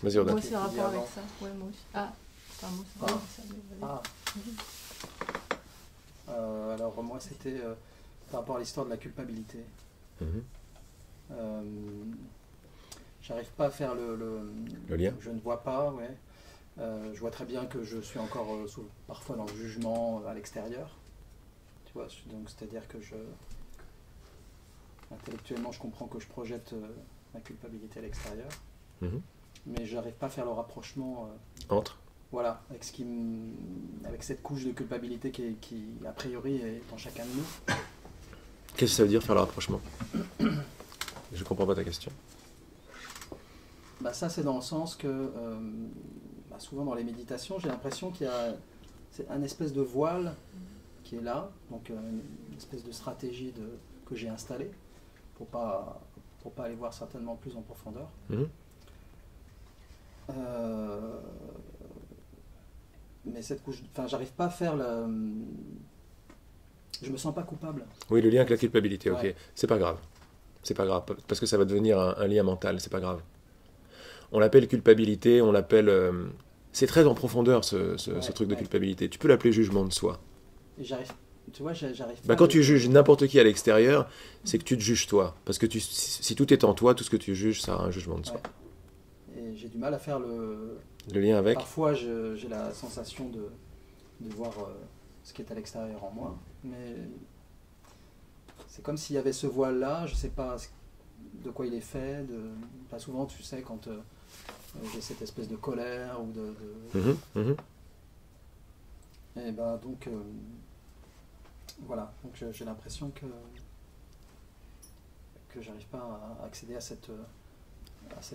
Vas-y, Rodan. Moi aussi, en Qui dit rapport avec avant. ça. Ouais, moi aussi. Ah, enfin, moi, c'est Ah. pas ça, mais vas-y. Alors moi c'était par rapport à l'histoire de la culpabilité. Mhm. Euh, J'arrive pas à faire Le lien. Je ne vois pas, ouais. Je vois très bien que je suis encore parfois dans le jugement à l'extérieur. Tu vois, donc c'est-à-dire que intellectuellement je comprends que je projette ma culpabilité à l'extérieur, Mhm. mais j'arrive pas à faire le rapprochement. Entre. Voilà, avec cette couche de culpabilité qui a priori est en chacun de nous. Qu'est-ce que ça veut dire faire le rapprochement? Je comprends pas ta question. Bah ça c'est dans le sens que souvent dans les méditations j'ai l'impression c'est un espèce de voile qui est là, donc une espèce de stratégie que j'ai installée pour pas aller voir certainement plus en profondeur. Mhm. Mais cette couche, enfin j'arrive pas à faire je me sens pas coupable. Oui, le lien avec la culpabilité, ok. Ouais. C'est pas grave. C'est pas grave, parce que ça va devenir un lien mental, c'est pas grave. On l'appelle culpabilité, on l'appelle... c'est très en profondeur ce truc de culpabilité. Tu peux l'appeler jugement de soi. Et tu vois, j'arrive Bah, pas quand tu juges n'importe qui à l'extérieur, c'est que tu te juges toi. Parce que si tout est en toi, tout ce que tu juges, ça a un jugement de soi. Ouais. Et j'ai du mal à faire Le lien avec... Parfois, j'ai la sensation de voir ce qui est à l'extérieur en moi, mais c'est comme s'il y avait ce voile-là, je ne sais pas de quoi il est fait. Pas souvent, tu sais, quand j'ai cette espèce de colère ou Mhm, mhm. Et ben donc, voilà, donc j'ai l'impression que j'arrive pas à accéder à cette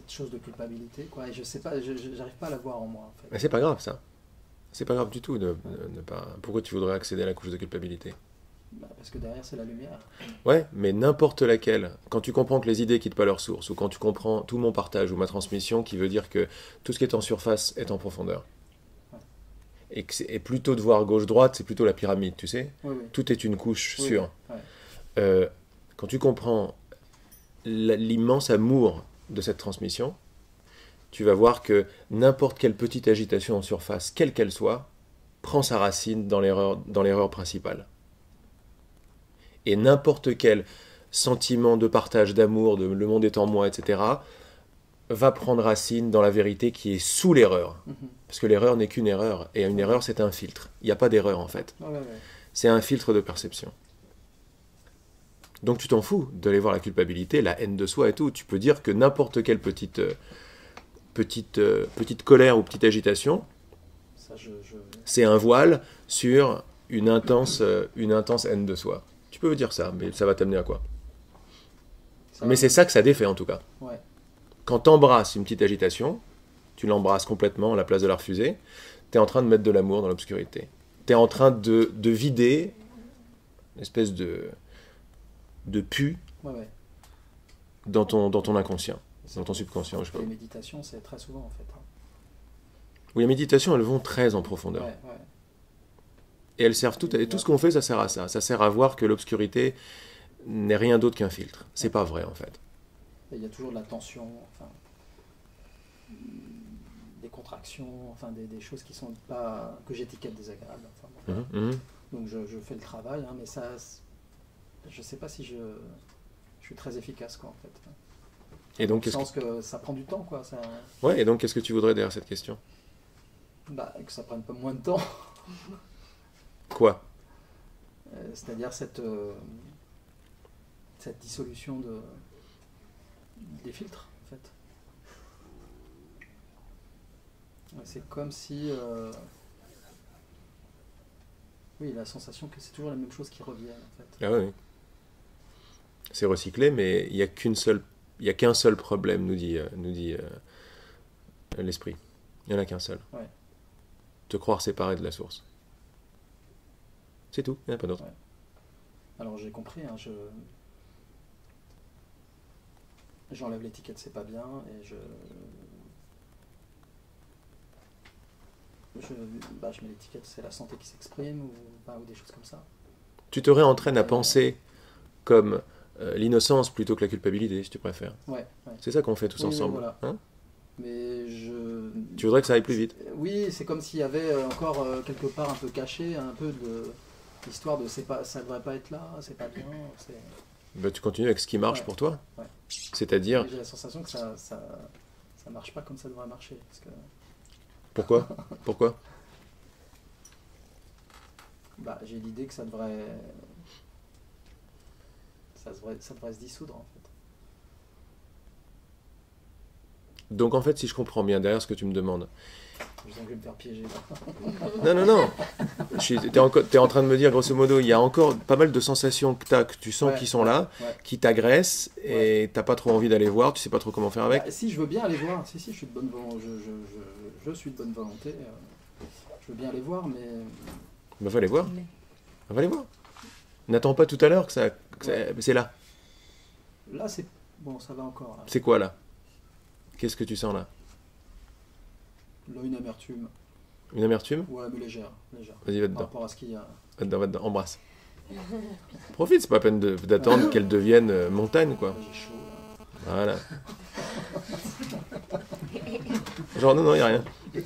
chose de culpabilité, quoi. Et je sais pas, j'arrive pas à la voir en moi, en fait. Mais c'est pas grave, ça. C'est pas grave du tout de ne pas... Pourquoi tu voudrais accéder à la couche de culpabilité? Parce que derrière, c'est la lumière. Ouais, mais n'importe laquelle. Quand tu comprends que les idées quittent pas leur source, ou quand tu comprends tout mon partage ou ma transmission, qui veut dire que tout ce qui est en surface est en profondeur. Ouais. Et plutôt de voir gauche-droite, c'est plutôt la pyramide, tu sais. Oui, oui. Tout est une couche Oui, sûre. ouais. Quand tu comprends l'immense amour de cette transmission, tu vas voir que n'importe quelle petite agitation en surface, quelle qu'elle soit, prend sa racine dans l'erreur principale. Et n'importe quel sentiment de partage, d'amour, de le monde est en moi, etc., va prendre racine dans la vérité qui est sous l'erreur. Mhm. Parce que l'erreur n'est qu'une erreur, et une erreur c'est un filtre. Il n'y a pas d'erreur en fait. Ouais. C'est un filtre de perception. Donc tu t'en fous d'aller voir la culpabilité, la haine de soi et tout. Tu peux dire que n'importe quelle petite colère ou petite agitation, Ça, c'est un voile sur une intense haine de soi. Tu peux dire ça, mais ça va t'amener à quoi? Mais c'est ça que ça défait en tout cas. Ouais. Quand tu embrasses une petite agitation, tu l'embrasses complètement à la place de la refuser, tu es en train de mettre de l'amour dans l'obscurité. Tu es en train de vider une espèce de pu Ouais. dans ton inconscient, dans ton subconscient. Je sais pas. Les méditations, c'est très souvent en fait. Oui, les méditations, elles vont très en profondeur. Ouais. Et elles servent toutes. Et tout ce qu'on fait, ça sert à ça. Ça sert à voir que l'obscurité n'est rien d'autre qu'un filtre. C'est pas vrai en fait. Et il y a toujours de la tension, enfin, des contractions, enfin des choses qui sont pas que j'étiquette désagréables. Enfin, bon, voilà. Mhm. Donc je fais le travail, hein, mais ça, je sais pas si je suis très efficace quoi en fait. Et donc, Dans le sens que ça prend du temps quoi. Ça, ouais, et donc qu'est-ce que tu voudrais derrière cette question? que ça prenne pas moins de temps. Quoi? C'est-à-dire cette dissolution des filtres, en fait. Ouais, c'est comme si... oui, la sensation que c'est toujours la même chose qui revient, en fait. Ah oui. C'est recyclé, mais il n'y a qu'un seul problème, nous dit l'esprit. Il n'y en a qu'un seul. Ouais. Te croire séparé de la source. C'est tout, il n'y en a pas d'autre. Ouais. Alors j'ai compris, hein, j'enlève l'étiquette, c'est pas bien, et je mets l'étiquette, c'est la santé qui s'exprime, ou des choses comme ça. Tu te réentraînes à penser comme l'innocence plutôt que la culpabilité, si tu préfères. Ouais. C'est ça qu'on fait tous Oui, ensemble. voilà. Hein? Mais Tu voudrais que ça aille plus vite. Oui, c'est comme s'il y avait encore quelque part un peu caché, un peu de l'histoire de ça devrait pas être là, c'est pas bien. Ben, tu continues avec ce qui marche Ouais. pour toi. Ouais. C'est-à-dire, Mais j'ai la sensation que ça marche pas comme ça devrait marcher. Parce que, pourquoi? Pourquoi? bah, j'ai l'idée que ça devrait se dissoudre en fait. Donc en fait, si je comprends bien derrière ce que tu me demandes, Je sens que je vais me faire piéger là. non, non, non. T'es en train de me dire, grosso modo, il y a encore pas mal de sensations que tu sens Ouais, qui sont là, ouais. qui t'agressent, et t'as pas trop envie d'aller voir, tu sais pas trop comment faire avec. Bah, si je veux bien aller voir, si je suis de bonne volonté, je suis de bonne volonté, je veux bien aller voir, mais Ben, va aller voir. Mais Va aller voir. N'attends pas tout à l'heure que c'est là. là c'est bon, ça va encore. Là, C'est quoi là? Qu'est-ce que tu sens là? là une amertume, Une amertume? ouais, mais légère, légère. Vas-y, va Par dedans. rapport à ce qu'il y a. Va dedans, embrasse. Profite, c'est pas la peine d'attendre qu'elle devienne montagne, quoi. Là, j'ai chaud. Là. Voilà. Genre, non, il n'y a rien. J'ai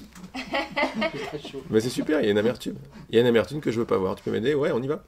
très chaud. Mais c'est super, il y a une amertume. Il y a une amertume que je veux pas voir. Tu peux m'aider? Ouais, on y va.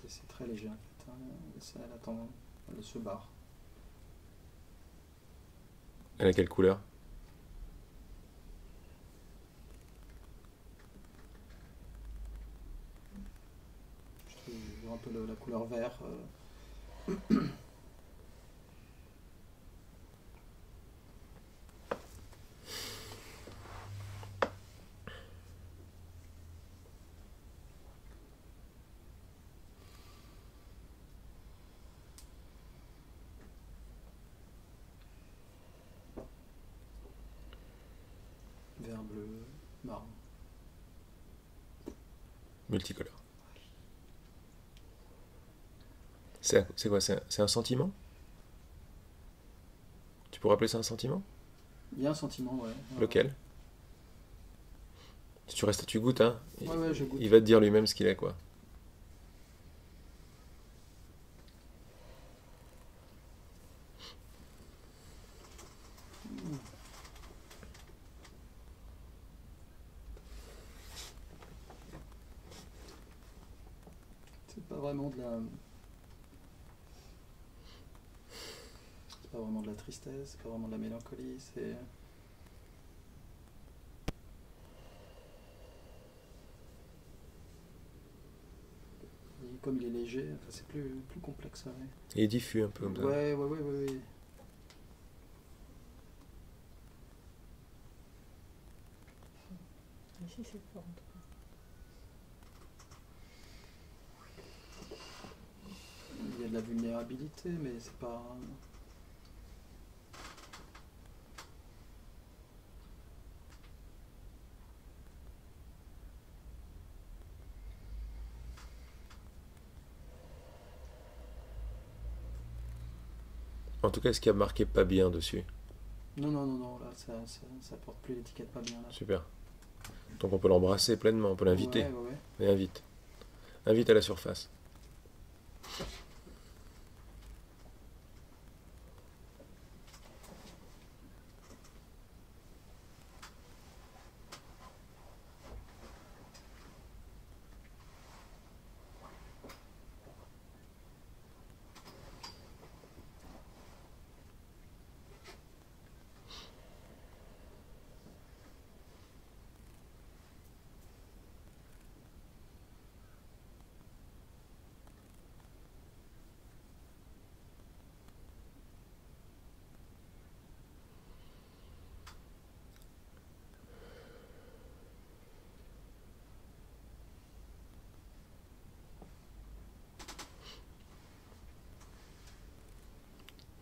C'est très léger en fait. Elle se barre. Elle a quelle couleur? Je vois un peu la couleur vert. Vert, bleu, marron. Multicolore. C'est quoi? C'est un sentiment? Tu pourrais appeler ça un sentiment? Il y a un sentiment, ouais. Lequel? Si tu restes, tu goûtes, hein? Ouais, je goûte. Il va te dire lui-même ce qu'il est, quoi. C'est pas vraiment de la. C'est pas vraiment de la tristesse, c'est pas vraiment de la mélancolie, c'est. Et comme il est léger, enfin, c'est plus complexe. Ouais. Il est diffus un peu comme ça. Ouais. ici c'est fort en tout cas. Il y a de la vulnérabilité, mais c'est pas. En tout cas, ce qui a marqué pas bien dessus. Non, là, ça porte plus l'étiquette pas bien là. Super. Donc on peut l'embrasser pleinement, on peut l'inviter. Ouais. Et invite. Invite à la surface.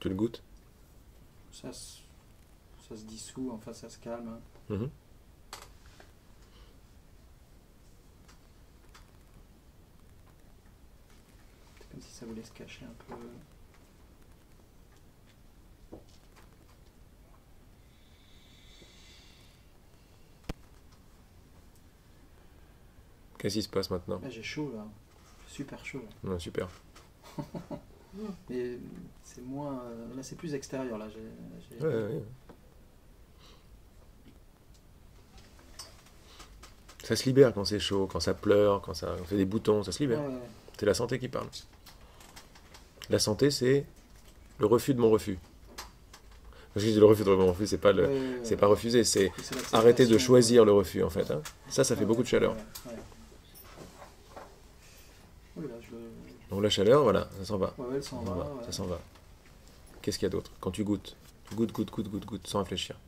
Tu le goûtes? Ça se dissout, enfin ça se calme. Hein. Mhm. C'est comme si ça voulait se cacher un peu. Qu'est-ce qui se passe maintenant? Là j'ai chaud là, super chaud. Là. Non, super. Mais c'est moins, là c'est plus extérieur là. Ouais. Ça se libère quand c'est chaud, quand ça pleure, quand ça fait des boutons, ça se libère. Ouais. C'est la santé qui parle. La santé, c'est le refus de mon refus. Parce que je dis le refus de mon refus, c'est pas c'est pas refuser, c'est l'acceptation. arrêter de choisir le refus en fait. Hein. Ça fait beaucoup de chaleur. Ouais. Oh là, Donc la chaleur, voilà, ça s'en va. Ouais, elle s'en va. Ouais. Ça s'en va. Qu'est-ce qu'il y a d'autre? Quand tu goûtes, goûte, sans réfléchir.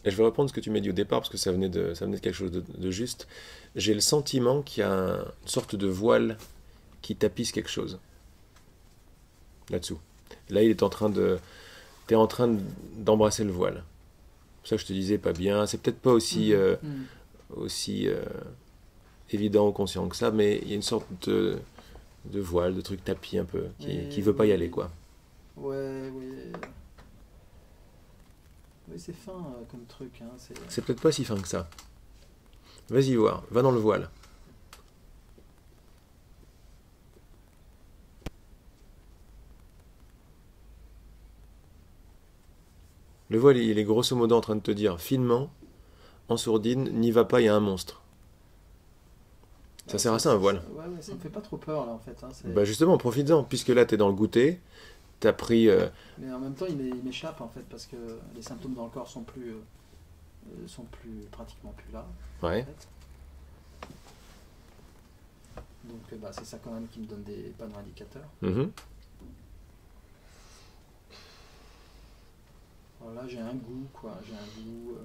Et je vais reprendre ce que tu m'as dit au départ, parce que ça venait de quelque chose de juste. J'ai le sentiment qu'il y a une sorte de voile qui tapisse quelque chose. Là-dessous. Là, t'es en train d'embrasser le voile. C'est pour ça que je te disais pas bien. C'est peut-être pas aussi évident ou conscient que ça, mais il y a une sorte de voile, de truc tapis un peu, qui veut pas y aller, quoi. Ouais. Oui, c'est fin comme truc. Hein. C'est peut-être pas si fin que ça. Vas-y voir, va dans le voile. Le voile, il est grosso modo en train de te dire, finement, en sourdine, n'y va pas, il y a un monstre. Ça sert à ça, un voile. Ouais, ça me fait pas trop peur, là, en fait. Hein, bah justement, profites-en, puisque là, t'es dans le goûter, t'as pris... Mais en même temps, il m'échappe, en fait, parce que les symptômes dans le corps sont pratiquement plus là. Ouais. En fait. Donc, c'est ça quand même qui me donne des panneaux indicateurs. Mm-hmm. Alors là, j'ai un goût, quoi. J'ai un goût...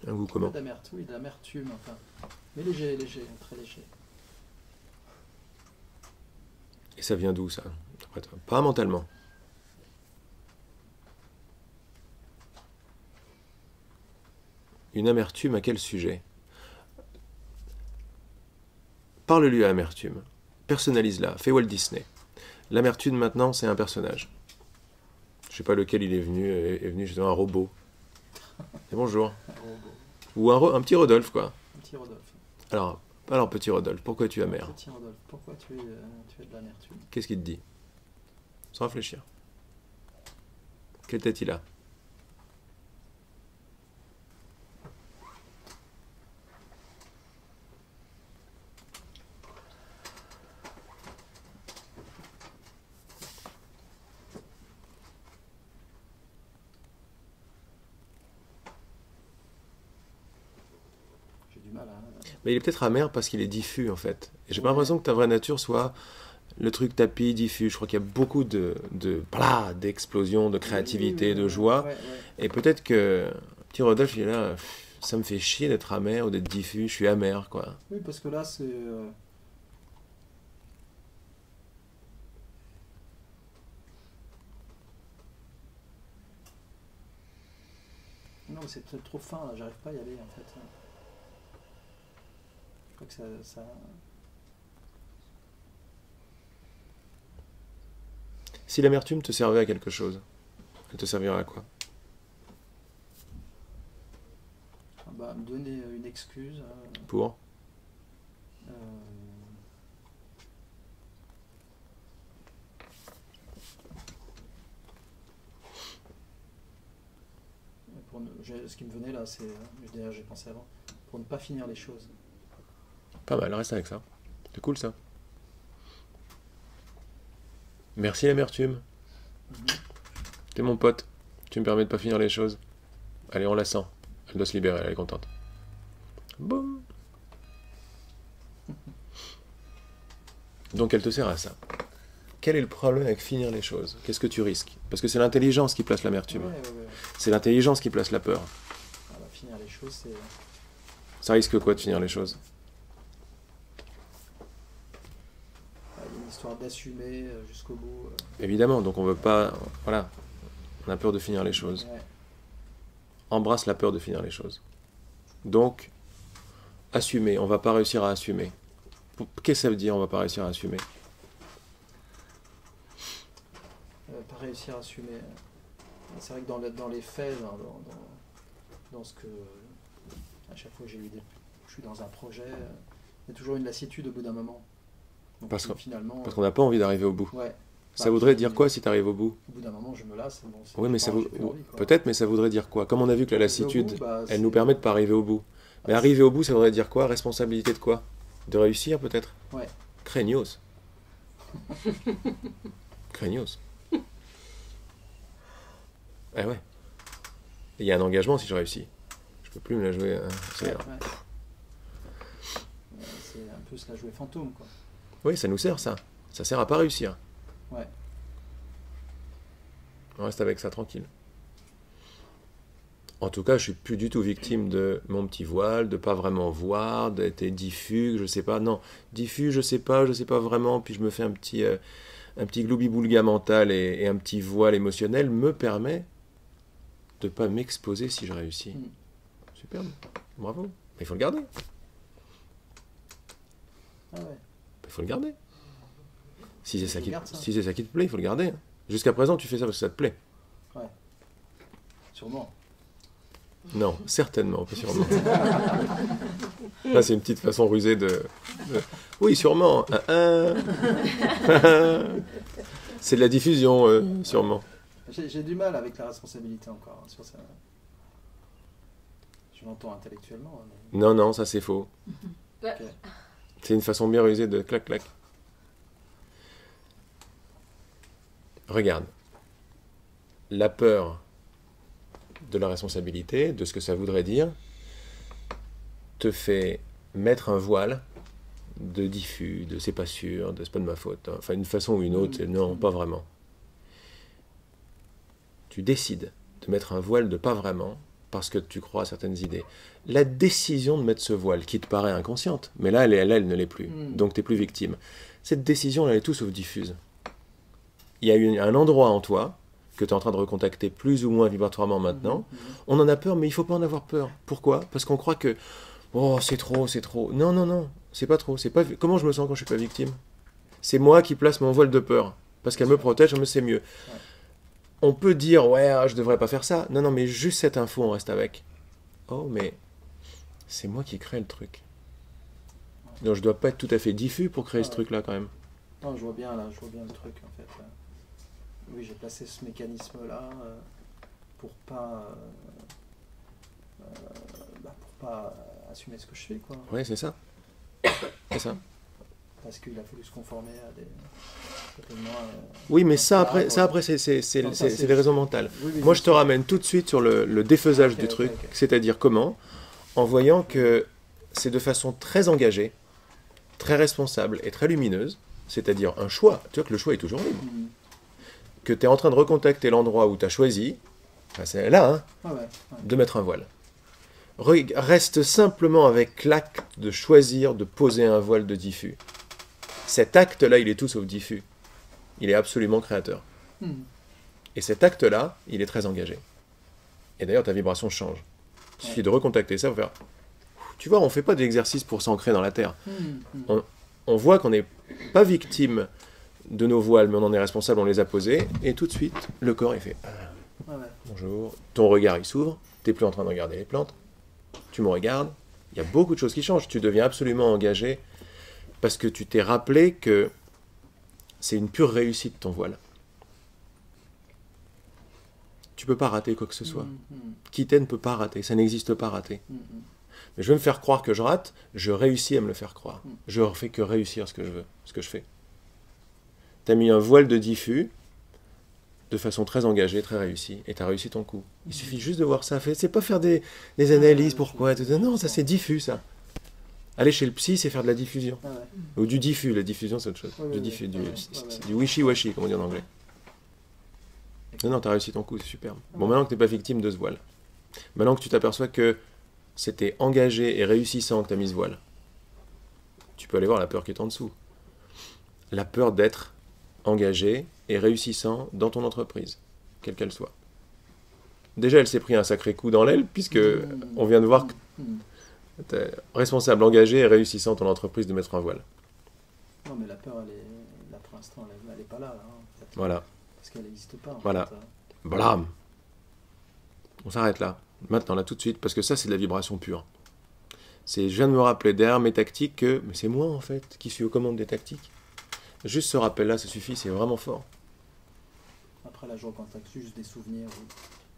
Un goût comment? Oui, d'amertume, enfin. Mais léger, très léger. Et ça vient d'où, ça? Pas mentalement. Une amertume à quel sujet? Parle-lui à l'amertume. Personnalise-la. Fais Walt Disney. L'amertume, maintenant, c'est un personnage. Je sais pas lequel il est venu justement un robot. Et bonjour. Un robot. Ou un petit Rodolphe, quoi. Un petit Rodolphe. Alors, petit Rodolphe, pourquoi tu es amer? Petit Rodolphe, pourquoi tu es de l'amertume? Qu'est-ce qu'il te dit? Sans réfléchir. Quelle tête il a? J'ai du mal à... Mais il est peut-être amer parce qu'il est diffus, en fait. Et j'ai pas l'impression que ta vraie nature soit le truc tapis, diffus. Je crois qu'il y a beaucoup d'explosion, de créativité, de joie. Ouais. Et peut-être que petit Rodolphe, il est là, ça me fait chier d'être amer ou d'être diffus, je suis amer, quoi. Oui, parce que là, c'est... Non, mais c'est trop fin, là. J'arrive pas à y aller, en fait. Je crois que ça... Si l'amertume te servait à quelque chose, elle te servirait à quoi? me donner une excuse. Pour ce qui me venait là, c'est, d'ailleurs j'ai pensé avant, pour ne pas finir les choses. Pas mal, reste avec ça. C'est cool ça. Merci l'amertume. T'es mon pote. Tu me permets de pas finir les choses. Allez, on la sent. Elle doit se libérer, elle est contente. Boum. Donc elle te sert à ça. Quel est le problème avec finir les choses? Qu'est-ce que tu risques? Parce que c'est l'intelligence qui place l'amertume. Ouais. C'est l'intelligence qui place la peur. Voilà, finir les choses, c'est... Ça risque quoi de finir les choses? Il y a une histoire d'assumer jusqu'au bout. Évidemment, donc on veut pas... Voilà. On a peur de finir les choses. Ouais. Embrasse la peur de finir les choses. Donc, assumer. On va pas réussir à assumer. Qu'est-ce que ça veut dire on va pas réussir à assumer? Pas réussir à assumer. C'est vrai que dans les faits, dans ce que... À chaque fois que je suis dans un projet, il y a toujours une lassitude au bout d'un moment. Donc, Parce finalement... qu'on n'a pas envie d'arriver au bout. Ouais. Ça voudrait dire quoi si tu arrives au bout? Au bout d'un moment, je me lasse. Bon, Oui, mais j'ai plus envie, quoi. peut-être, mais ça voudrait dire quoi? Comme on a vu que la lassitude, Au bout, elle nous permet de pas arriver au bout. Mais arriver au bout, ça voudrait dire quoi? Responsabilité de quoi? De réussir, peut-être? Ouais. Craignos. Craignos. Eh ouais. Il y a un engagement si je réussis. Je peux plus me la jouer. C'est un peu se la jouer fantôme, quoi. Oui, ça nous sert, ça. Ça sert à pas réussir. Ouais. On reste avec ça tranquille. En tout cas, je suis plus du tout victime de mon petit voile, de pas vraiment voir, d'être diffus, je sais pas. Non, diffus, je sais pas vraiment. Puis je me fais un petit gloubi-boulga mental et un petit voile émotionnel me permet de pas m'exposer si je réussis. Superbe, bravo. Mais il faut le garder. Ah ouais. Il faut le garder. Si c'est ça qui te plaît, il faut le garder. Jusqu'à présent, tu fais ça parce que ça te plaît. Ouais. Sûrement. Non, certainement, pas sûrement. Là, c'est une petite façon rusée de... Oui, sûrement. C'est de la diffusion, sûrement. J'ai du mal avec la responsabilité encore, sur ça. Je l'entends intellectuellement. Mais... Non, ça c'est faux. Okay. C'est une façon bien rusée de clac-clac. Regarde. La peur de la responsabilité, de ce que ça voudrait dire, te fait mettre un voile de diffus, de c'est pas sûr, de c'est pas de ma faute. Enfin, une façon ou une autre, non, pas vraiment. Tu décides de mettre un voile de pas vraiment parce que tu crois à certaines idées. La décision de mettre ce voile, qui te paraît inconsciente, mais là, elle ne l'est plus. Donc, tu n'es plus victime. Cette décision, elle est tout sauf diffuse. Il y a eu un endroit en toi que tu es en train de recontacter plus ou moins vibratoirement maintenant. On en a peur, mais il ne faut pas en avoir peur. Pourquoi? Parce qu'on croit que oh, c'est trop. Non, c'est pas trop. Comment je me sens quand je suis pas victime? C'est moi qui place mon voile de peur. Parce qu'elle me protège, mais c'est mieux. Ouais. On peut dire, ouais, je devrais pas faire ça. Non, mais juste cette info, on reste avec. Oh, mais c'est moi qui crée le truc. Donc je dois pas être tout à fait diffus pour créer ce truc-là quand même. Non, je vois bien le truc en fait. Oui, j'ai placé ce mécanisme-là pour pas assumer ce que je fais, quoi. Oui, c'est ça. C'est ça. Parce qu'il a fallu se conformer à des... Oui, mais ça après, c'est des raisons mentales. Oui, moi, je te ramène tout de suite sur le défaisage du truc, c'est-à-dire comment? En voyant que c'est de façon très engagée, très responsable et très lumineuse, c'est-à-dire un choix. Tu vois que le choix est toujours libre. Que tu es en train de recontacter l'endroit où tu as choisi, enfin, c'est là, hein, de mettre un voile. Reste simplement avec l'acte de choisir de poser un voile de diffus. Cet acte-là, il est tout sauf diffus. Il est absolument créateur. Et cet acte-là, il est très engagé. Et d'ailleurs, ta vibration change. Il suffit de recontacter ça pour faire... Tu vois, on ne fait pas d'exercice pour s'ancrer dans la terre. On voit qu'on n'est pas victime de nos voiles, mais on en est responsable, on les a posés, et tout de suite, le corps, il fait bonjour, ton regard, il s'ouvre, tu n'es plus en train de regarder les plantes, tu me regardes, il y a beaucoup de choses qui changent, tu deviens absolument engagé, parce que tu t'es rappelé que c'est une pure réussite, ton voile. tu peux pas rater quoi que ce soit. Mhm. Quitter ne peut pas rater, ça n'existe pas rater. Mhm. Mais je veux me faire croire que je rate, je réussis à me le faire croire. Mm. Je ne fais que réussir ce que je veux, ce que je fais. Tu as mis un voile de diffus de façon très engagée, très réussie, et tu as réussi ton coup. Il suffit juste de voir ça. C'est pas faire des analyses, pourquoi. Non, ça c'est diffus, ça. Aller chez le psy, c'est faire de la diffusion. Ah ouais. Ou du diffus, la diffusion c'est autre chose. Ouais, du ouais, diffus, ouais, du, ouais, ouais. du wishy-washy, comme on dit en anglais. Non, tu as réussi ton coup, c'est superbe. Bon, maintenant que tu n'es pas victime de ce voile, maintenant que tu t'aperçois que c'était engagé et réussissant que tu as mis ce voile, tu peux aller voir la peur qui est en dessous. La peur d'être engagé et réussissant dans ton entreprise, quelle qu'elle soit. Déjà, elle s'est pris un sacré coup dans l'aile, puisque on vient de voir que tu es responsable, engagé et réussissant dans ton entreprise de mettre un voile. Non, mais la peur, elle est là pour l'instant, elle est pas là. Hein, en fait. Voilà. Parce qu'elle n'existe pas. En Voilà. fait. Blam. On s'arrête là. Maintenant, là, tout de suite, parce que ça, c'est de la vibration pure. Je viens de me rappeler derrière mes tactiques que mais c'est moi, en fait, qui suis aux commandes des tactiques. Juste ce rappel-là, ça suffit, c'est vraiment fort. Après, la joie, quand tu as juste des souvenirs,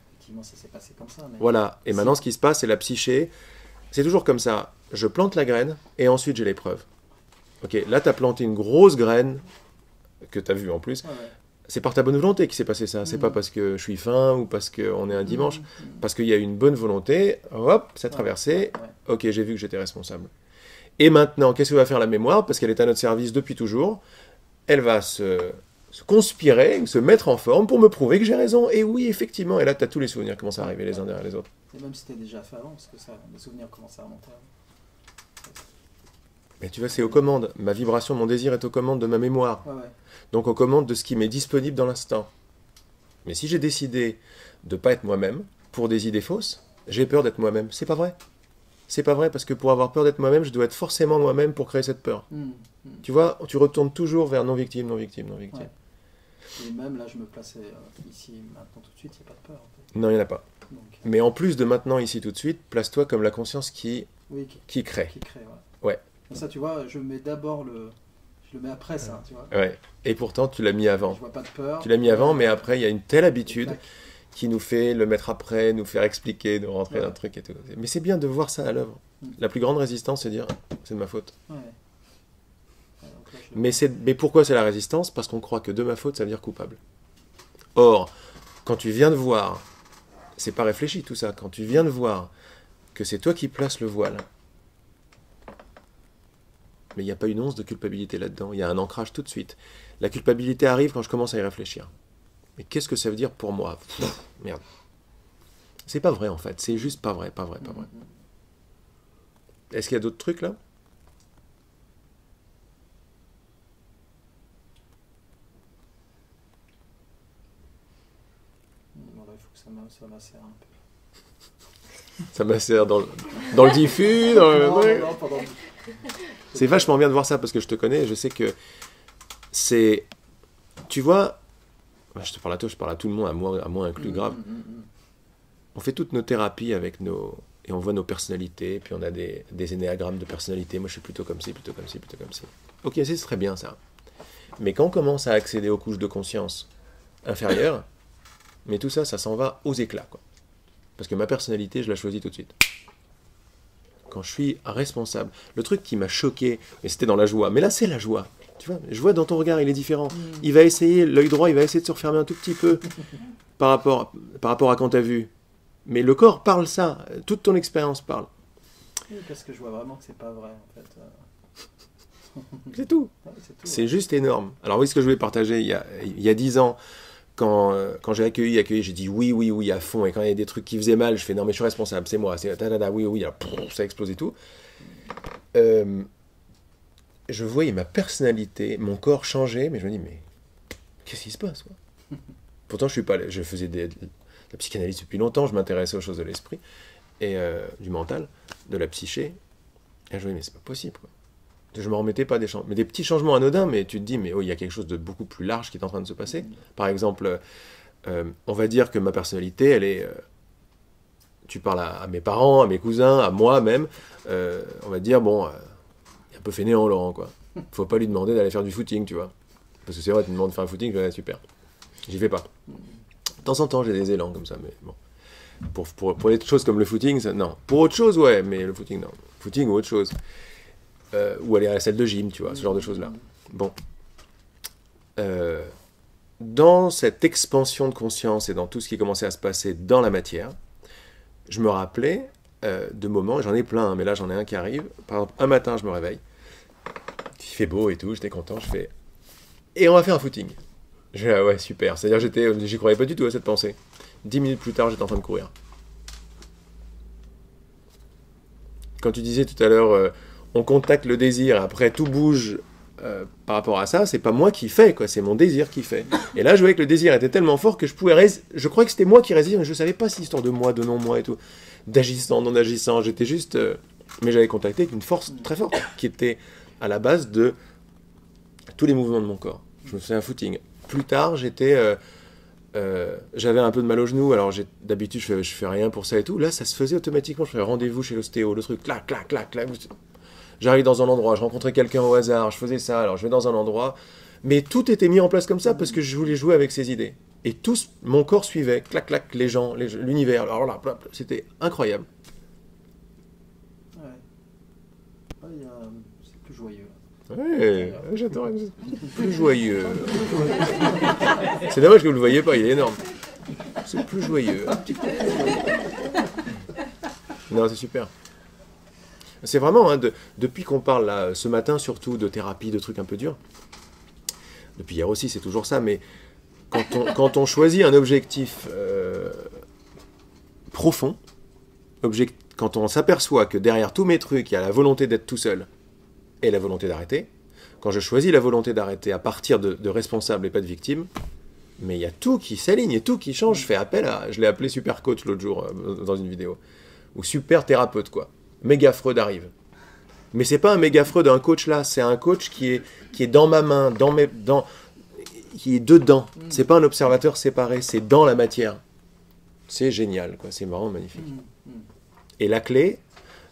effectivement, ça s'est passé comme ça. Mais... Voilà. Et maintenant, ce qui se passe, c'est la psyché. C'est toujours comme ça. Je plante la graine et ensuite j'ai les preuves. Ok, là, tu as planté une grosse graine que tu as vue en plus. Ouais, ouais. C'est par ta bonne volonté qu'il s'est passé ça. C'est pas parce que je suis faim ou parce qu'on est un dimanche. Parce qu'il y a une bonne volonté. Hop, ça a traversé. Ouais. Ok, j'ai vu que j'étais responsable. Et maintenant, qu'est-ce que va faire la mémoire? Parce qu'elle est à notre service depuis toujours. Elle va se conspirer, se mettre en forme pour me prouver que j'ai raison. Et oui, effectivement. Et là, tu as tous les souvenirs qui commencent à arriver les uns derrière les autres. Et même si c'était déjà fait avant, parce que ça, les souvenirs commencent à remonter. Mais tu vois, c'est aux commandes. Ma vibration, mon désir est aux commandes de ma mémoire. Ouais, ouais. Donc aux commandes de ce qui m'est disponible dans l'instant. Mais si j'ai décidé de ne pas être moi-même, pour des idées fausses, j'ai peur d'être moi-même. C'est pas vrai. C'est pas vrai, parce que pour avoir peur d'être moi-même, je dois être forcément moi-même pour créer cette peur. Tu vois, tu retournes toujours vers non-victime, non-victime, non-victime. Ouais. Et même là, je me plaçais ici, maintenant, tout de suite, il n'y a pas de peur. En fait. Non, il n'y en a pas. Donc, Mais en plus de maintenant, ici, tout de suite, place-toi comme la conscience qui oui, crée. qui crée, Ouais. Et ça, tu vois, je mets d'abord le... Je le mets après ça, tu vois. Ouais. Et pourtant, tu l'as mis avant. Je vois pas de peur. Tu l'as mis avant, mais après, il y a une telle habitude Clac. qui nous fait le mettre après, nous faire expliquer, nous rentrer Ouais. dans le truc et tout. Mais c'est bien de voir ça à l'œuvre. La plus grande résistance, c'est dire, c'est de ma faute. Ouais. Ouais, donc là, Mais pourquoi c'est la résistance? Parce qu'on croit que de ma faute, ça veut dire coupable. Or, quand tu viens de voir, c'est pas réfléchi tout ça, quand tu viens de voir que c'est toi qui places le voile, mais il n'y a pas une once de culpabilité là-dedans, il y a un ancrage tout de suite. La culpabilité arrive quand je commence à y réfléchir. Mais qu'est-ce que ça veut dire pour moi? Merde. C'est pas vrai en fait, c'est juste pas vrai, pas vrai, pas vrai. Est-ce qu'il y a d'autres trucs là? Bon, là, il faut que ça macère un peu. Ça macère dans le diffus, dans le... Non, pardon. C'est vachement bien de voir ça parce que je te connais et je sais que c'est... Tu vois, je te parle à toi, je parle à tout le monde, à moi inclus, grave. On fait toutes nos thérapies avec nos... Et on voit nos personnalités, puis on a des énéagrammes de personnalité. Moi, je suis plutôt comme ci, plutôt comme ci, plutôt comme ci. Ok, c'est très bien ça. Mais quand on commence à accéder aux couches de conscience inférieures, mais tout ça, ça s'en va aux éclats, quoi. Parce que ma personnalité, je la choisis tout de suite. Quand je suis responsable. Le truc qui m'a choqué, mais c'était dans la joie. Mais là, c'est la joie. Tu vois, je vois dans ton regard, il est différent. Il va essayer, l'œil droit, il va essayer de se refermer un tout petit peu par rapport à quand t'as vu. Mais le corps parle ça. Toute ton expérience parle. Oui, parce que je vois vraiment que c'est pas vrai, en fait. C'est tout. Ouais, c'est tout. C'est juste énorme. Alors oui, ce que je voulais partager, il y a 10 ans, quand j'ai accueilli, j'ai dit oui à fond. Et quand il y a des trucs qui faisaient mal, je fais non mais je suis responsable, c'est moi. C'est oui, alors, ça explose et tout. Je voyais ma personnalité, mon corps changer, mais je me dis mais qu'est-ce qui se passe quoi? Pourtant je faisais de la psychanalyse depuis longtemps, je m'intéressais aux choses de l'esprit et du mental, de la psyché. Et je me dis mais c'est pas possible quoi. Je me remettais pas mais des petits changements anodins, mais tu te dis mais oh il y a quelque chose de beaucoup plus large qui est en train de se passer. Par exemple, on va dire que ma personnalité, elle est tu parles à mes parents, à mes cousins, à moi même, on va dire bon, il est un peu fainéant Laurent quoi. Faut pas lui demander d'aller faire du footing, tu vois. Parce que c'est vrai, tu me demandes de faire un footing, je vais super. J'y vais pas. De temps en temps, j'ai des élans comme ça, mais bon. Pour les choses comme le footing, ça, non. Pour autre chose, ouais, mais le footing, non. Footing ou autre chose. Ou aller à la salle de gym, tu vois, ce genre de choses-là. Bon. Dans cette expansion de conscience et dans tout ce qui commençait à se passer dans la matière, je me rappelais de moments, j'en ai plein, mais là j'en ai un qui arrive. Par exemple, un matin, je me réveille, il fait beau et tout, j'étais content, je fais « Et on va faire un footing ». Je fais « Ah ouais, super ». C'est-à-dire, j'y croyais pas du tout à cette pensée. 10 minutes plus tard, j'étais en train de courir. Quand tu disais tout à l'heure, on contacte le désir, après tout bouge par rapport à ça, c'est pas moi qui fais, quoi, c'est mon désir qui fait. Et là, je voyais que le désir était tellement fort que je croyais que c'était moi qui résistais, mais je savais pas si histoire de moi, de non-moi et tout, d'agissant, non agissant, j'étais juste... mais j'avais contacté avec une force très forte, qui était à la base de tous les mouvements de mon corps. Je me faisais un footing. Plus tard, j'avais un peu de mal au genou, alors d'habitude je fais rien pour ça et tout. Là, ça se faisait automatiquement. Je faisais rendez-vous chez l'ostéo, le truc, clac, clac, clac, clac. J'arrive dans un endroit, je rencontrais quelqu'un au hasard, je faisais ça, alors je vais dans un endroit. Mais tout était mis en place comme ça parce que je voulais jouer avec ces idées. Et mon corps suivait, clac, clac, les gens, l'univers. Alors là, c'était incroyable. Ouais. C'est plus joyeux. Ouais, j'adore. Plus joyeux. C'est dommage que vous ne le voyez pas, il est énorme. C'est plus joyeux. Non, c'est super. C'est vraiment, hein, depuis qu'on parle là, ce matin surtout de thérapie, de trucs un peu durs, depuis hier aussi c'est toujours ça, mais quand on choisit un objectif profond, quand on s'aperçoit que derrière tous mes trucs, il y a la volonté d'être tout seul et la volonté d'arrêter, quand je choisis la volonté d'arrêter à partir de responsable et pas de victime, mais il y a tout qui s'aligne et tout qui change. Je l'ai appelé super coach l'autre jour dans une vidéo, ou super thérapeute quoi. Méga Freud arrive. Mais c'est pas un méga Freud, un coach là, c'est un coach qui est dans ma main, qui est dedans. C'est pas un observateur séparé, c'est dans la matière. C'est génial, quoi. C'est vraiment magnifique. Et la clé,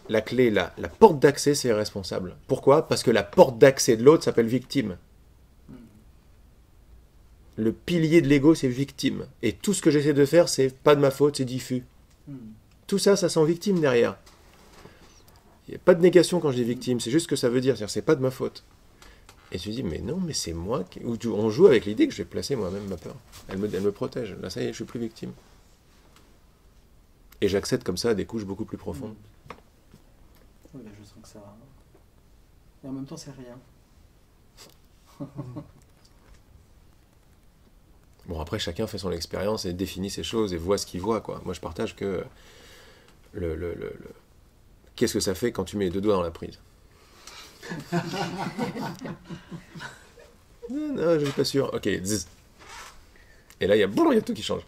la porte d'accès, c'est responsable. Pourquoi ? Parce que la porte d'accès de l'autre s'appelle victime. Le pilier de l'ego, c'est victime. Et tout ce que j'essaie de faire, c'est pas de ma faute, c'est diffus. Tout ça, ça sent victime derrière. Il n'y a pas de négation quand je dis victime, c'est juste ce que ça veut dire. C'est-à-dire, c'est pas de ma faute. Et tu dis, mais non, mais c'est moi qui... On joue avec l'idée que je vais placer moi-même ma peur. Elle me protège. Là, ça y est, je suis plus victime. Et j'accède comme ça à des couches beaucoup plus profondes. Oui, là, je sens que ça... Et en même temps, c'est rien. Bon, après, chacun fait son expérience et définit ses choses et voit ce qu'il voit, quoi. Moi, je partage que qu'est-ce que ça fait quand tu mets les deux doigts dans la prise ? Non, je suis pas sûr. Ok, zzz. Et là, il y a tout qui change.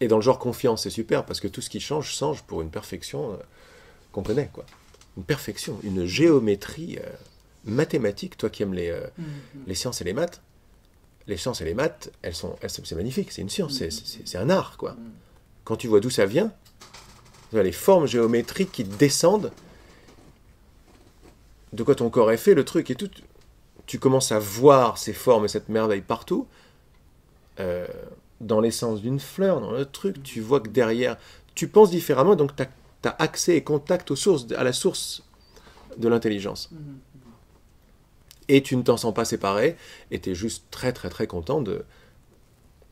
Et dans le genre confiance, c'est super, parce que tout ce qui change pour une perfection qu'on connaît, quoi. Une perfection, une géométrie mathématique, toi qui aimes les sciences et les maths. Les sciences et les maths, c'est magnifique, c'est une science, c'est un art, quoi. Quand tu vois d'où ça vient, les formes géométriques qui descendent, de quoi ton corps est fait, le truc et tout, tu commences à voir ces formes et cette merveille partout, dans l'essence d'une fleur, dans le truc, tu vois que derrière, tu penses différemment, donc tu as accès et contact à la source de l'intelligence. Et tu ne t'en sens pas séparé, et tu es juste très très très content de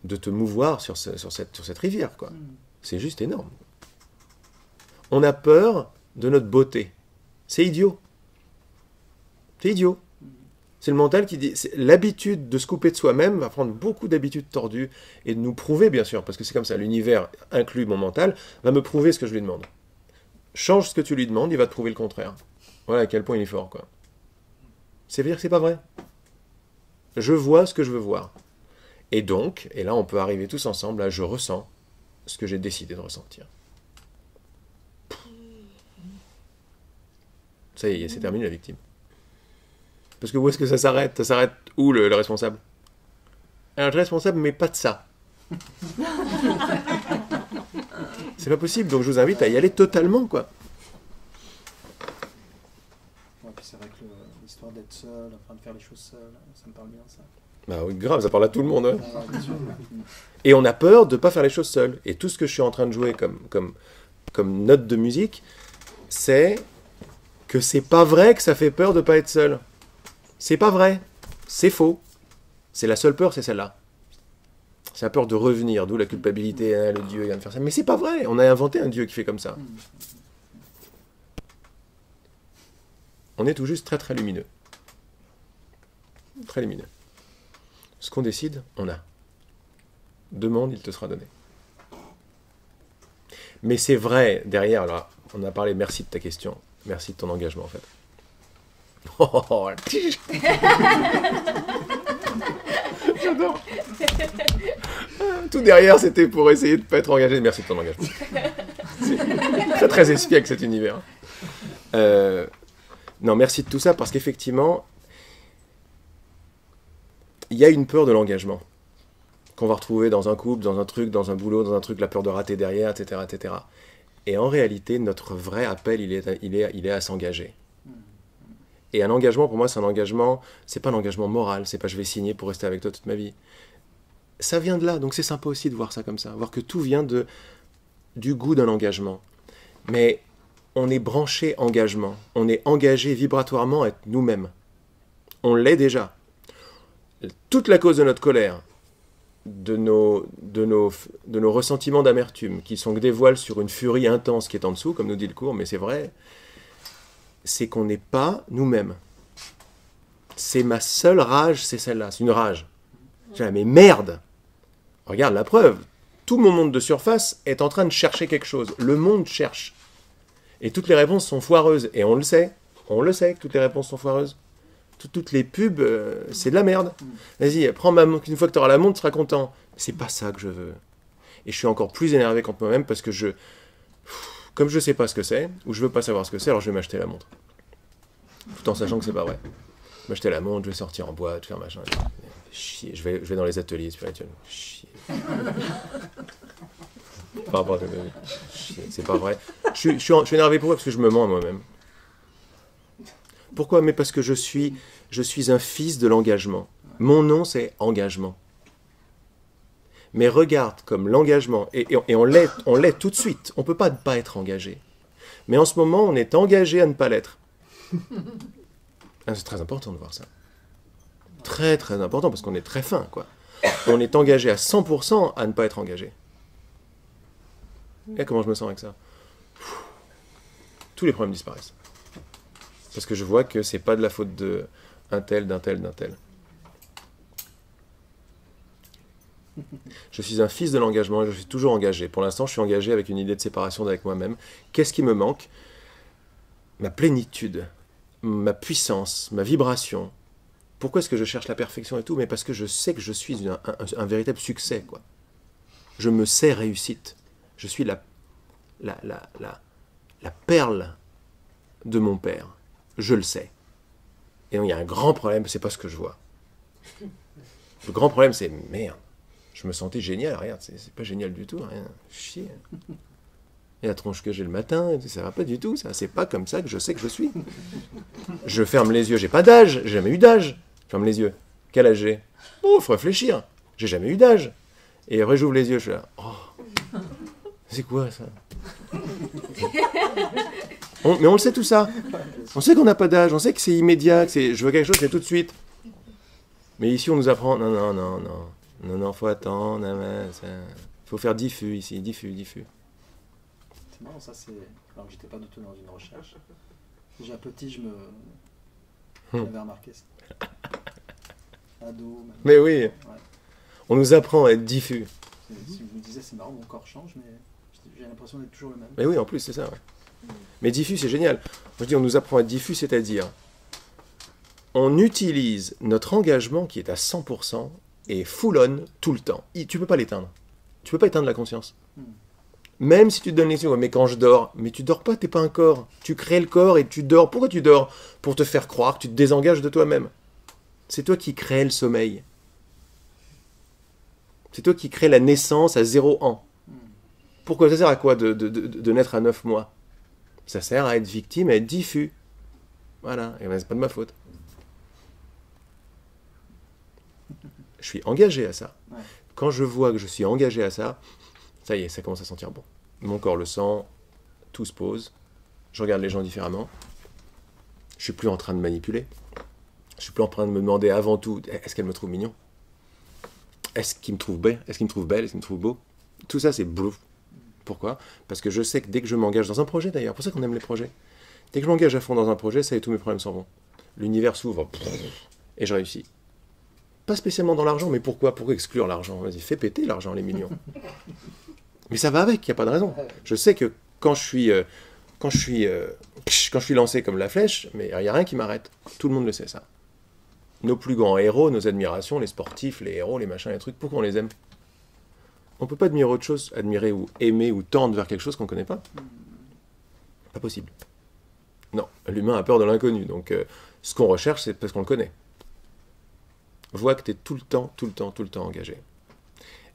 te mouvoir sur cette rivière, quoi. C'est juste énorme. On a peur de notre beauté. C'est idiot. C'est idiot. C'est le mental qui dit... L'habitude de se couper de soi-même va prendre beaucoup d'habitudes tordues et de nous prouver, bien sûr, parce que c'est comme ça, l'univers inclut mon mental, va me prouver ce que je lui demande. Change ce que tu lui demandes, il va te prouver le contraire. Voilà à quel point il est fort, quoi. C'est dire que c'est pas vrai. Je vois ce que je veux voir. Et donc, et là on peut arriver tous ensemble, là je ressens ce que j'ai décidé de ressentir. Ça y est, c'est terminé la victime. Parce que où est-ce que ça s'arrête ? Ça s'arrête où le responsable ? Alors le responsable, mais pas de ça. C'est pas possible, donc je vous invite à y aller totalement, quoi. Ouais, puis c'est vrai que l'histoire d'être seul, en train de faire les choses seul, ça me parle bien, ça. Bah oui, grave, ça parle à tout le monde. Ouais. Bien sûr. Et on a peur de ne pas faire les choses seul. Et tout ce que je suis en train de jouer comme note de musique, c'est que c'est pas vrai que ça fait peur de ne pas être seul. C'est pas vrai. C'est faux. C'est la seule peur, c'est celle-là. C'est la peur de revenir, d'où la culpabilité, hein, le Dieu vient de faire ça. Mais c'est pas vrai, on a inventé un Dieu qui fait comme ça. On est tout juste très très lumineux. Très lumineux. Ce qu'on décide, on a. Demande, il te sera donné. Mais c'est vrai, derrière, alors, on a parlé, merci de ta question, merci de ton engagement en fait. Oh, j'adore. Tout derrière, c'était pour essayer de ne pas être engagé. Merci de ton engagement. C'est très très espiègle cet univers. Non, merci de tout ça parce qu'effectivement, il y a une peur de l'engagement qu'on va retrouver dans un couple, dans un truc, dans un boulot, dans un truc, la peur de rater derrière, etc., etc. Et en réalité, notre vrai appel, il est à s'engager. Et un engagement, pour moi, c'est un engagement, c'est pas un engagement moral, c'est pas je vais signer pour rester avec toi toute ma vie. Ça vient de là, donc c'est sympa aussi de voir ça comme ça, voir que tout vient du goût d'un engagement. Mais on est branché engagement, on est engagé vibratoirement à être nous-mêmes. On l'est déjà. Toute la cause de notre colère, de nos ressentiments d'amertume, qui sont que des voiles sur une furie intense qui est en dessous, comme nous dit le cours, mais c'est vrai, c'est qu'on n'est pas nous-mêmes. C'est ma seule rage, c'est celle-là, c'est une rage. Mais merde! Regarde la preuve. Tout mon monde de surface est en train de chercher quelque chose. Le monde cherche. Et toutes les réponses sont foireuses. Et on le sait que toutes les réponses sont foireuses. Toutes les pubs, c'est de la merde. Vas-y, prends ma montre. Une fois que tu auras la montre, tu seras content. C'est pas ça que je veux. Et je suis encore plus énervé contre moi-même parce que comme je sais pas ce que c'est, ou je veux pas savoir ce que c'est, alors je vais m'acheter la montre. Tout en sachant que c'est pas vrai. M'acheter la montre, je vais sortir en boîte, faire machin. Chier, je vais dans les ateliers spirituels. Chier. Par rapport à chier, c'est pas vrai. Je suis énervé pour eux parce que je me mens à moi-même. Pourquoi? Mais parce que je suis un fils de l'engagement. Mon nom, c'est engagement. Mais regarde comme l'engagement, et on l'est tout de suite. On ne peut pas ne pas être engagé. Mais en ce moment, on est engagé à ne pas l'être. C'est très important de voir ça. Très très important, parce qu'on est très fin, quoi. On est engagé à 100% à ne pas être engagé. Et comment je me sens avec ça? Tous les problèmes disparaissent. Parce que je vois que c'est pas de la faute d'un tel. Je suis un fils de l'engagement et je suis toujours engagé. Pour l'instant, je suis engagé avec une idée de séparation avec moi-même. Qu'est-ce qui me manque? Ma plénitude, ma puissance, ma vibration. Pourquoi est-ce que je cherche la perfection et tout? Mais parce que je sais que je suis un véritable succès, quoi. Je me sais réussite. Je suis la perle de mon père. Je le sais. Et donc, il y a un grand problème, c'est pas ce que je vois. Le grand problème, c'est merde. Je me sentais génial, regarde, c'est pas génial du tout, rien. Chier. Et la tronche que j'ai le matin, ça va pas du tout, ça. C'est pas comme ça que je sais que je suis. Je ferme les yeux, j'ai pas d'âge, j'ai jamais eu d'âge. Je ferme les yeux. Quel âge j'ai? Oh, faut réfléchir. J'ai jamais eu d'âge. Et après, j'ouvre les yeux, je suis là. Oh, c'est quoi ça? Mais on le sait tout ça. On sait qu'on n'a pas d'âge, on sait que c'est immédiat, que je veux quelque chose, c'est tout de suite. Mais ici, on nous apprend, non, faut attendre, faut faire diffus ici, diffus. C'est marrant, ça c'est... Alors que j'étais pas du tout dans une recherche. Déjà petit, j'avais remarqué ça. Ado, même. Mais oui, Ouais. on nous apprend à être diffus. Si vous me disiez, c'est marrant, mon corps change, mais j'ai l'impression d'être toujours le même. Mais oui, en plus, c'est ça, ouais. Mais diffus, c'est génial. Moi, je dis, on nous apprend à être diffus, c'est-à-dire, on utilise notre engagement qui est à 100% et full-on tout le temps. Tu peux pas l'éteindre. Tu peux pas éteindre la conscience. Même si tu te donnes les yeux, mais quand je dors, mais tu dors pas, t'es pas un corps. Tu crées le corps et tu dors. Pourquoi tu dors? Pour te faire croire que tu te désengages de toi-même. C'est toi qui crée le sommeil. C'est toi qui crée la naissance à 0 ans. Pourquoi? Ça sert à quoi de naître à 9 mois? Ça sert à être victime, à être diffus. Voilà, et ben, c'est pas de ma faute. Je suis engagé à ça. Ouais. Quand je vois que je suis engagé à ça, ça y est, ça commence à sentir bon. Mon corps le sent, tout se pose, je regarde les gens différemment, je suis plus en train de manipuler, je suis plus en train de me demander avant tout, est-ce qu'elle me trouve mignon? Est-ce qu'il me trouve belle? Est-ce qu'il me trouve belle? Est-ce qu'il me trouve beau? Tout ça, c'est bluff. Pourquoi? Parce que je sais que dès que je m'engage dans un projet, d'ailleurs, pour ça qu'on aime les projets, dès que je m'engage à fond dans un projet, ça y est, tous mes problèmes s'en vont. L'univers s'ouvre, et je réussis. Pas spécialement dans l'argent, mais pourquoi? Pourquoi exclure l'argent? Vas-y, fais péter l'argent, les millions. Mais ça va avec, il n'y a pas de raison. Je sais que quand je suis lancé comme la flèche, mais il n'y a rien qui m'arrête. Tout le monde le sait, ça. Nos plus grands héros, nos admirations, les sportifs, les héros, les machins, les trucs, pourquoi on les aime? On ne peut pas admirer autre chose, admirer ou aimer ou tendre vers quelque chose qu'on ne connaît pas. Pas possible. Non, l'humain a peur de l'inconnu, donc ce qu'on recherche, c'est parce qu'on le connaît. Vois que tu es tout le temps engagé.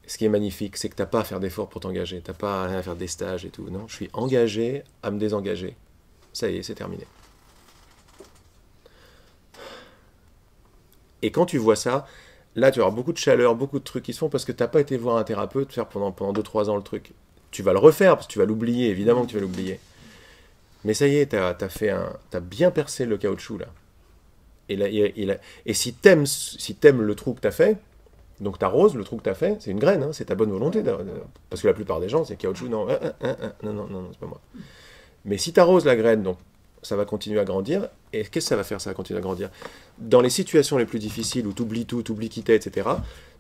Ce qui est magnifique, c'est que tu n'as pas à faire d'efforts pour t'engager, tu n'as pas à faire des stages et tout. Non, je suis engagé à me désengager. Ça y est, c'est terminé. Et quand tu vois ça, là, tu auras beaucoup de chaleur, beaucoup de trucs qui se font parce que tu n'as pas été voir un thérapeute faire pendant 2-3 ans le truc. Tu vas le refaire parce que tu vas l'oublier, évidemment que tu vas l'oublier. Mais ça y est, tu as bien percé le caoutchouc là. Et si t'aimes le trou que tu as fait, donc t'arroses le trou que tu as fait, c'est une graine, hein, c'est ta bonne volonté. Parce que la plupart des gens, c'est caoutchouc, non, non, c'est pas moi. Mais si tu arroses la graine, donc ça va continuer à grandir. Et qu'est-ce que ça va faire? Ça va continuer à grandir. Dans les situations les plus difficiles où tu oublies tout, tu oublies qui t'es, etc.,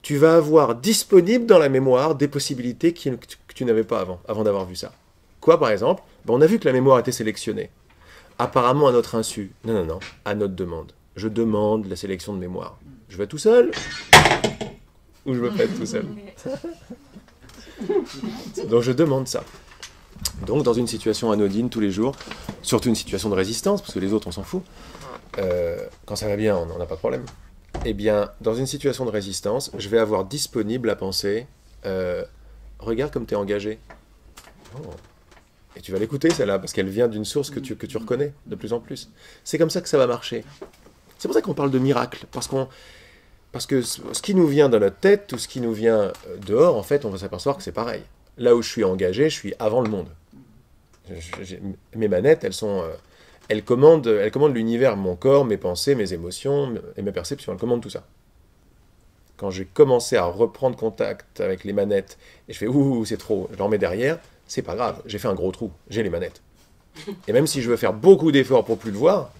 tu vas avoir disponible dans la mémoire des possibilités que tu n'avais pas avant d'avoir vu ça. Quoi, par exemple? On a vu que la mémoire était sélectionnée. Apparemment à notre insu. Non, à notre demande. Je demande la sélection de mémoire. Je vais tout seul ou je me prête tout seul? Donc je demande ça. Donc dans une situation anodine tous les jours, surtout une situation de résistance, parce que les autres on s'en fout, quand ça va bien on n'en a pas de problème, eh bien dans une situation de résistance, je vais avoir disponible la pensée, regarde comme tu es engagé. Oh. Et tu vas l'écouter celle-là, parce qu'elle vient d'une source que tu reconnais de plus en plus. C'est comme ça que ça va marcher. C'est pour ça qu'on parle de miracle, parce que ce qui nous vient dans notre tête, ou ce qui nous vient dehors, en fait on va s'apercevoir que c'est pareil. Là où je suis engagé, je suis avant le monde. Mes manettes, elles commandent l'univers, mon corps, mes pensées, mes émotions et mes perceptions. Elles commandent tout ça. Quand j'ai commencé à reprendre contact avec les manettes, et je fais « ouh, c'est trop », je l'en mets derrière, c'est pas grave, j'ai fait un gros trou, j'ai les manettes. Et même si je veux faire beaucoup d'efforts pour plus le voir,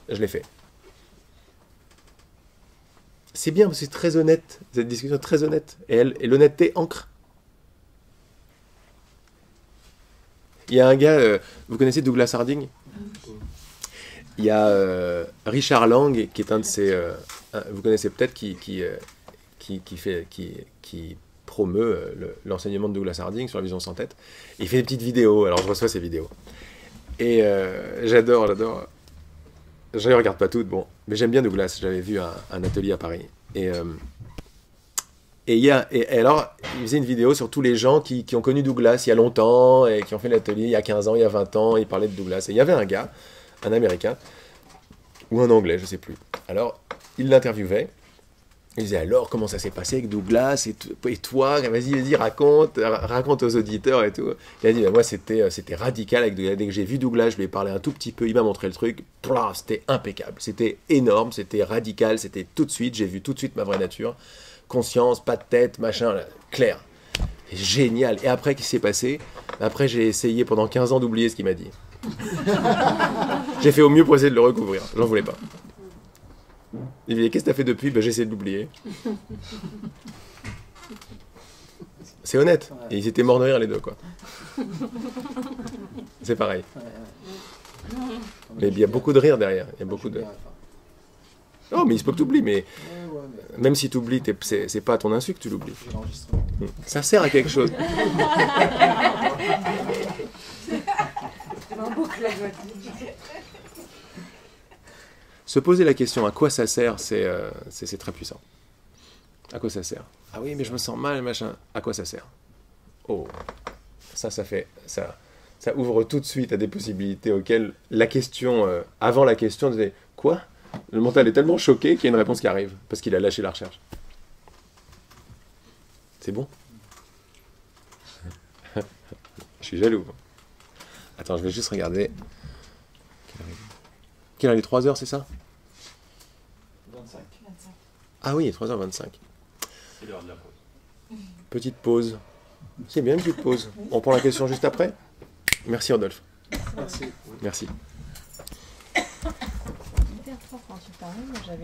je l'ai fait. C'est bien, parce que c'est très honnête, cette discussion est très honnête, et l'honnêteté ancre. Il y a un gars, vous connaissez Douglas Harding? Il y a Richard Lang, qui est un de ces... vous connaissez peut-être, qui promeut l'enseignement de Douglas Harding sur la vision sans tête. Et il fait des petites vidéos, alors je reçois ces vidéos. Et j'adore. Je ne les regarde pas toutes, bon, mais j'aime bien Douglas, j'avais vu un atelier à Paris. Et alors, il faisait une vidéo sur tous les gens qui ont connu Douglas il y a longtemps, et qui ont fait l'atelier il y a 15 ans, il y a 20 ans, il parlait de Douglas. Et il y avait un gars, un Américain, ou un Anglais, je ne sais plus. Alors, il l'interviewait, il disait alors, comment ça s'est passé avec Douglas, et toi, vas-y, raconte aux auditeurs et tout. Il a dit, moi, c'était radical avec Douglas. Dès que j'ai vu Douglas, je lui ai parlé un tout petit peu, il m'a montré le truc, c'était impeccable, c'était énorme, c'était radical, c'était tout de suite, j'ai vu tout de suite ma vraie nature. Conscience, pas de tête, machin, là, clair. Génial. Et après, qu'est-ce qui s'est passé? Après, j'ai essayé pendant 15 ans d'oublier ce qu'il m'a dit. J'ai fait au mieux pour essayer de le recouvrir. J'en voulais pas. Il me dit, qu'est-ce que t'as fait depuis? J'ai essayé de l'oublier. C'est honnête. Et ils étaient morts de rire, les deux, quoi. C'est pareil. Mais il y a beaucoup de rire derrière. Il y a beaucoup de... Oh, mais il se peut que tu oublies, mais même si tu oublies, c'est pas à ton insu que tu l'oublies. Ça sert à quelque chose. Se poser la question à quoi ça sert, c'est très puissant. À quoi ça sert? Ah oui, mais je me sens mal, machin. À quoi ça sert? Oh, ça ouvre tout de suite à des possibilités auxquelles la question, avant la question, disait quoi? Le mental est tellement choqué qu'il y a une réponse qui arrive, parce qu'il a lâché la recherche. C'est bon? Je suis jaloux. Attends, je vais juste regarder. Quelle heure il est? 3h, c'est ça? 25. 25. Ah oui, 3h25. C'est l'heure de la pause. Petite pause. C'est bien une petite pause. On prend la question juste après? Merci Rodolphe. Merci. Merci. Hyper fort quand tu parlais, moi j'avais